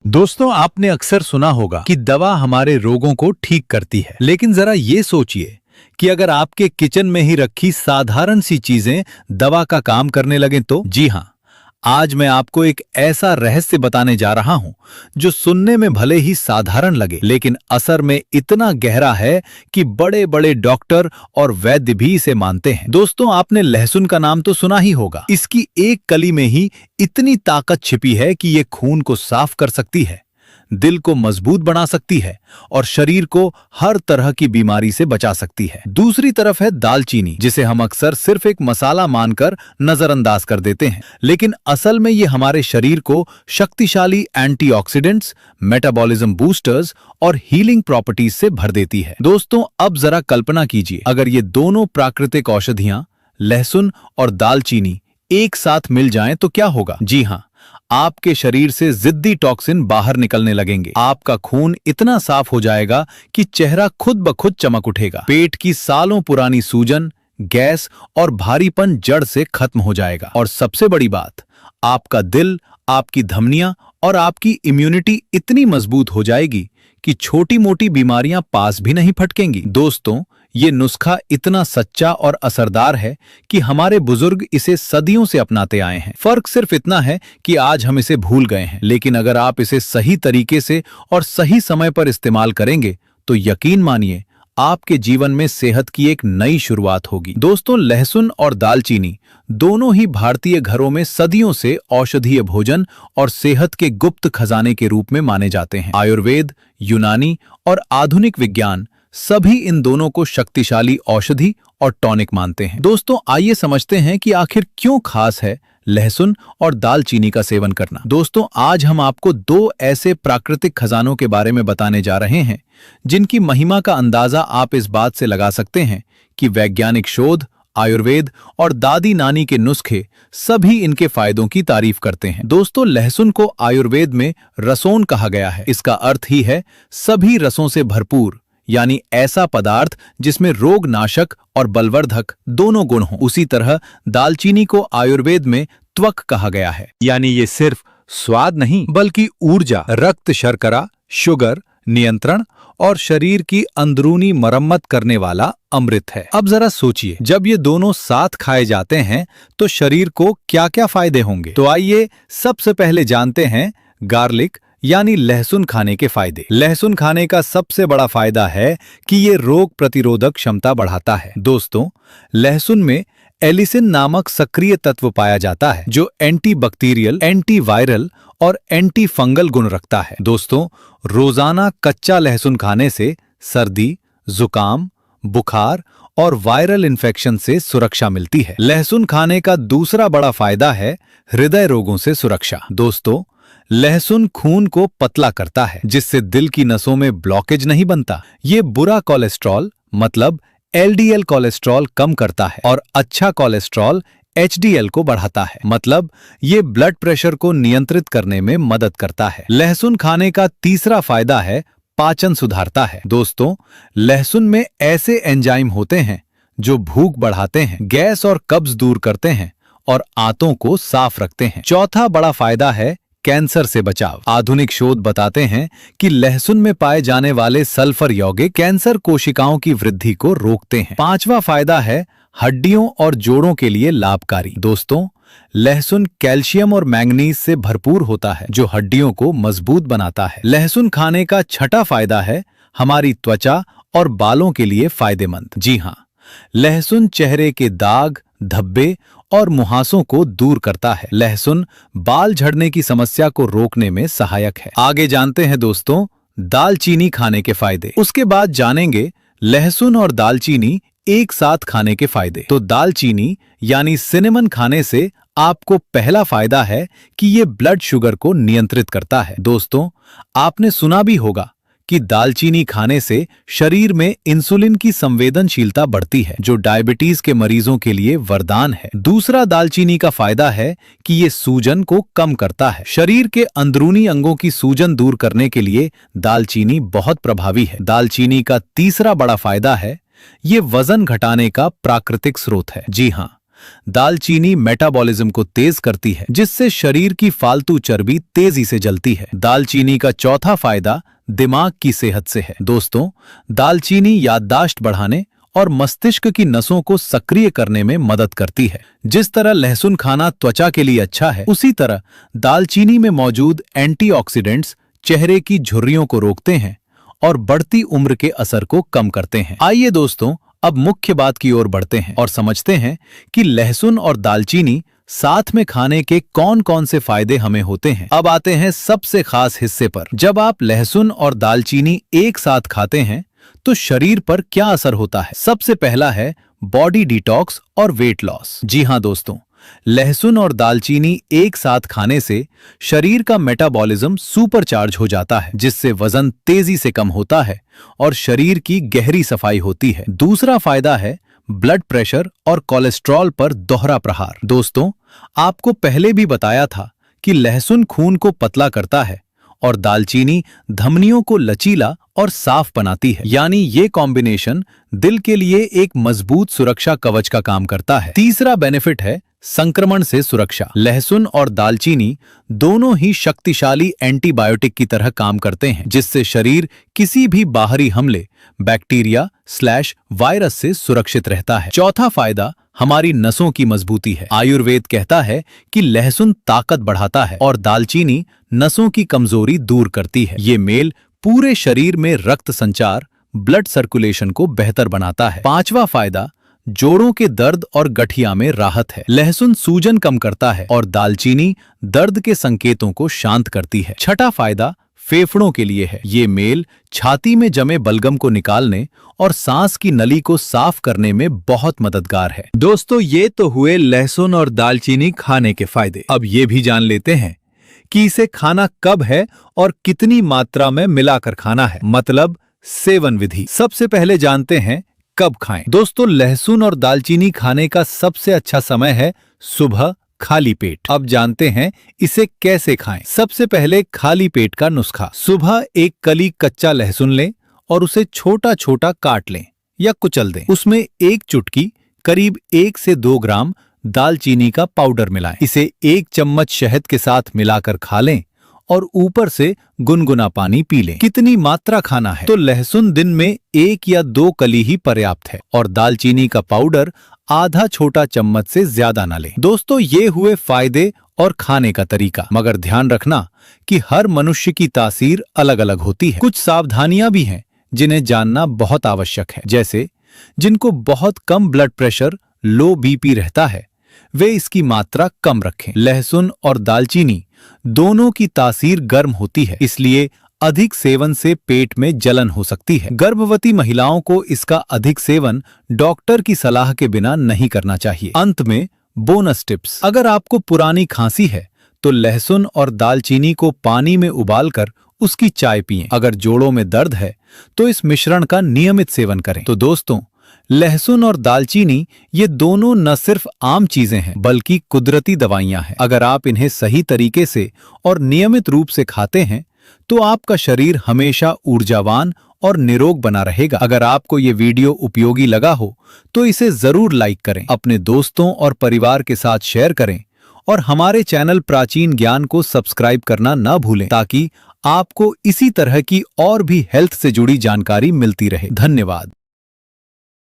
दोस्तों, आपने अक्सर सुना होगा कि दवा हमारे रोगों को ठीक करती है, लेकिन जरा ये सोचिए कि अगर आपके किचन में ही रखी साधारण सी चीजें दवा का काम करने लगें तो? जी हाँ, आज मैं आपको एक ऐसा रहस्य बताने जा रहा हूं जो सुनने में भले ही साधारण लगे, लेकिन असर में इतना गहरा है कि बड़े बड़े डॉक्टर और वैद्य भी इसे मानते हैं। दोस्तों, आपने लहसुन का नाम तो सुना ही होगा। इसकी एक कली में ही इतनी ताकत छिपी है कि ये खून को साफ कर सकती है, दिल को मजबूत बना सकती है और शरीर को हर तरह की बीमारी से बचा सकती है। दूसरी तरफ है दालचीनी, जिसे हम अक्सर सिर्फ एक मसाला मानकर नजरअंदाज कर देते हैं, लेकिन असल में ये हमारे शरीर को शक्तिशाली एंटीऑक्सीडेंट्स, मेटाबॉलिज्म बूस्टर्स और हीलिंग प्रॉपर्टीज से भर देती है। दोस्तों, अब जरा कल्पना कीजिए, अगर ये दोनों प्राकृतिक औषधियां लहसुन और दालचीनी एक साथ मिल जाएं तो क्या होगा? जी हां, आपके शरीर से जिद्दी टॉक्सिन बाहर निकलने लगेंगे। आपका खून इतना साफ हो जाएगा कि चेहरा खुद ब खुद चमक उठेगा। पेट की सालों पुरानी सूजन, गैस और भारीपन जड़ से खत्म हो जाएगा। और सबसे बड़ी बात, आपका दिल, आपकी धमनियां और आपकी इम्यूनिटी इतनी मजबूत हो जाएगी कि छोटी मोटी बीमारियां पास भी नहीं फटकेंगी। दोस्तों, ये नुस्खा इतना सच्चा और असरदार है कि हमारे बुजुर्ग इसे सदियों से अपनाते आए हैं। फर्क सिर्फ इतना है कि आज हम इसे भूल गए हैं, लेकिन अगर आप इसे सही तरीके से और सही समय पर इस्तेमाल करेंगे तो यकीन मानिए, आपके जीवन में सेहत की एक नई शुरुआत होगी। दोस्तों, लहसुन और दालचीनी दोनों ही भारतीय घरों में सदियों से औषधीय भोजन और सेहत के गुप्त खजाने के रूप में माने जाते हैं। आयुर्वेद, यूनानी और आधुनिक विज्ञान सभी इन दोनों को शक्तिशाली औषधि और टॉनिक मानते हैं। दोस्तों, आइए समझते हैं कि आखिर क्यों खास है लहसुन और दालचीनी का सेवन करना। दोस्तों, आज हम आपको दो ऐसे प्राकृतिक खजानों के बारे में बताने जा रहे हैं जिनकी महिमा का अंदाजा आप इस बात से लगा सकते हैं कि वैज्ञानिक शोध, आयुर्वेद और दादी नानी के नुस्खे सभी इनके फायदों की तारीफ करते हैं। दोस्तों, लहसुन को आयुर्वेद में रसोन कहा गया है। इसका अर्थ ही है सभी रसों से भरपूर, यानी ऐसा पदार्थ जिसमें रोग नाशक और बलवर्धक दोनों गुण हों। उसी तरह दालचीनी को आयुर्वेद में त्वक कहा गया है, यानी ये सिर्फ स्वाद नहीं बल्कि ऊर्जा, रक्त शर्करा, शुगर नियंत्रण और शरीर की अंदरूनी मरम्मत करने वाला अमृत है। अब जरा सोचिए, जब ये दोनों साथ खाए जाते हैं तो शरीर को क्या क्या फायदे होंगे। तो आइए सबसे पहले जानते हैं गार्लिक यानी लहसुन खाने के फायदे। लहसुन खाने का सबसे बड़ा फायदा है कि ये रोग प्रतिरोधक क्षमता बढ़ाता है। दोस्तों, लहसुन में एलिसिन नामक सक्रिय तत्व पाया जाता है जो एंटी बैक्टीरियल, एंटी वायरल और एंटी फंगल गुण रखता है। दोस्तों, रोजाना कच्चा लहसुन खाने से सर्दी, जुकाम, बुखार और वायरल इन्फेक्शन से सुरक्षा मिलती है। लहसुन खाने का दूसरा बड़ा फायदा है हृदय रोगों से सुरक्षा। दोस्तों, लहसुन खून को पतला करता है जिससे दिल की नसों में ब्लॉकेज नहीं बनता। ये बुरा कोलेस्ट्रॉल मतलब एलडीएल कोलेस्ट्रॉल कम करता है और अच्छा कोलेस्ट्रॉल एचडीएल को बढ़ाता है, मतलब ये ब्लड प्रेशर को नियंत्रित करने में मदद करता है। लहसुन खाने का तीसरा फायदा है पाचन सुधारता है। दोस्तों, लहसुन में ऐसे एंजाइम होते हैं जो भूख बढ़ाते हैं, गैस और कब्ज दूर करते हैं और आंतों को साफ रखते हैं। चौथा बड़ा फायदा है कैंसर से बचाव। आधुनिक शोध बताते हैं कि लहसुन में पाए जाने वाले सल्फर यौगिक कैंसर कोशिकाओं की वृद्धि को रोकते हैं। पांचवा फायदा है हड्डियों और जोड़ों के लिए लाभकारी। दोस्तों, लहसुन कैल्शियम और मैंगनीज से भरपूर होता है जो हड्डियों को मजबूत बनाता है। लहसुन खाने का छठा फायदा है हमारी त्वचा और बालों के लिए फायदेमंद। जी हाँ, लहसुन चेहरे के दाग, धब्बे और मुहासों को दूर करता है। लहसुन बाल झड़ने की समस्या को रोकने में सहायक है। आगे जानते हैं दोस्तों दालचीनी खाने के फायदे। उसके बाद जानेंगे लहसुन और दालचीनी एक साथ खाने के फायदे। तो दालचीनी यानी सिनेमन खाने से आपको पहला फायदा है कि ये ब्लड शुगर को नियंत्रित करता है। दोस्तों, आपने सुना भी होगा कि दालचीनी खाने से शरीर में इंसुलिन की संवेदनशीलता बढ़ती है जो डायबिटीज के मरीजों के लिए वरदान है। दूसरा दालचीनी का फायदा है कि ये सूजन को कम करता है। शरीर के अंदरूनी अंगों की सूजन दूर करने के लिए दालचीनी बहुत प्रभावी है। दालचीनी का तीसरा बड़ा फायदा है ये वजन घटाने का प्राकृतिक स्रोत है। जी हाँ, दालचीनी मेटाबॉलिज्म को तेज करती है, जिससे शरीर की फालतू चर्बी तेजी से जलती है। दालचीनी का चौथा फायदा दिमाग की सेहत से है। दोस्तों, दालचीनी याददाश्त बढ़ाने और मस्तिष्क की नसों को सक्रिय करने में मदद करती है। जिस तरह लहसुन खाना त्वचा के लिए अच्छा है, उसी तरह दालचीनी में मौजूद एंटीऑक्सीडेंट्स चेहरे की झुर्रियों को रोकते हैं और बढ़ती उम्र के असर को कम करते हैं। आइए दोस्तों, अब मुख्य बात की ओर बढ़ते हैं और समझते हैं कि लहसुन और दालचीनी साथ में खाने के कौन कौन से फायदे हमें होते हैं। अब आते हैं सबसे खास हिस्से पर। जब आप लहसुन और दालचीनी एक साथ खाते हैं तो शरीर पर क्या असर होता है? सबसे पहला है बॉडी डिटॉक्स और वेट लॉस। जी हां दोस्तों, लहसुन और दालचीनी एक साथ खाने से शरीर का मेटाबॉलिज्म सुपरचार्ज हो जाता है, जिससे वजन तेजी से कम होता है और शरीर की गहरी सफाई होती है। दूसरा फायदा है ब्लड प्रेशर और कोलेस्ट्रॉल पर दोहरा प्रहार। दोस्तों, आपको पहले भी बताया था कि लहसुन खून को पतला करता है और दालचीनी धमनियों को लचीला और साफ बनाती है। यानी ये कॉम्बिनेशन दिल के लिए एक मजबूत सुरक्षा कवच का काम करता है। तीसरा बेनिफिट है संक्रमण से सुरक्षा। लहसुन और दालचीनी दोनों ही शक्तिशाली एंटीबायोटिक की तरह काम करते हैं, जिससे शरीर किसी भी बाहरी हमले, बैक्टीरिया/वायरस से सुरक्षित रहता है। चौथा फायदा हमारी नसों की मजबूती है। आयुर्वेद कहता है कि लहसुन ताकत बढ़ाता है और दालचीनी नसों की कमजोरी दूर करती है। ये मेल पूरे शरीर में रक्त संचार, ब्लड सर्कुलेशन को बेहतर बनाता है। पांचवा फायदा जोड़ों के दर्द और गठिया में राहत है। लहसुन सूजन कम करता है और दालचीनी दर्द के संकेतों को शांत करती है। छठा फायदा फेफड़ों के लिए है। ये मेल छाती में जमे बलगम को निकालने और सांस की नली को साफ करने में बहुत मददगार है। दोस्तों, ये तो हुए लहसुन और दालचीनी खाने के फायदे। अब ये भी जान लेते हैं कि इसे खाना कब है और कितनी मात्रा में मिलाकर खाना है, मतलब सेवन विधि। सबसे पहले जानते हैं कब खाएं। दोस्तों, लहसुन और दालचीनी खाने का सबसे अच्छा समय है सुबह खाली पेट। अब जानते हैं इसे कैसे खाएं। सबसे पहले खाली पेट का नुस्खा। सुबह एक कली कच्चा लहसुन लें और उसे छोटा छोटा काट लें या कुचल दें। उसमें एक चुटकी करीब 1 से 2 ग्राम दालचीनी का पाउडर मिलाएं। इसे 1 चम्मच शहद के साथ मिलाकर खा लें और ऊपर से गुनगुना पानी पी लें। कितनी मात्रा खाना है? तो लहसुन दिन में 1 या 2 कली ही पर्याप्त है और दालचीनी का पाउडर आधा छोटा चम्मच से ज्यादा ना लें। दोस्तों, ये हुए फायदे और खाने का तरीका, मगर ध्यान रखना कि हर मनुष्य की तासीर अलग अलग होती है। कुछ सावधानियां भी हैं जिन्हें जानना बहुत आवश्यक है। जैसे जिनको बहुत कम ब्लड प्रेशर, लो बीपी रहता है, वे इसकी मात्रा कम रखें। लहसुन और दालचीनी दोनों की तासीर गर्म होती है, इसलिए अधिक सेवन से पेट में जलन हो सकती है। गर्भवती महिलाओं को इसका अधिक सेवन डॉक्टर की सलाह के बिना नहीं करना चाहिए। अंत में बोनस टिप्स। अगर आपको पुरानी खांसी है तो लहसुन और दालचीनी को पानी में उबालकर उसकी चाय पिएं। अगर जोड़ों में दर्द है तो इस मिश्रण का नियमित सेवन करें। तो दोस्तों, लहसुन और दालचीनी ये दोनों न सिर्फ आम चीजें हैं बल्कि कुदरती दवाइयां हैं। अगर आप इन्हें सही तरीके से और नियमित रूप से खाते हैं तो आपका शरीर हमेशा ऊर्जावान और निरोग बना रहेगा। अगर आपको ये वीडियो उपयोगी लगा हो तो इसे जरूर लाइक करें, अपने दोस्तों और परिवार के साथ शेयर करें और हमारे चैनल प्राचीन ज्ञान को सब्सक्राइब करना न भूलें, ताकि आपको इसी तरह की और भी हेल्थ से जुड़ी जानकारी मिलती रहे। धन्यवाद।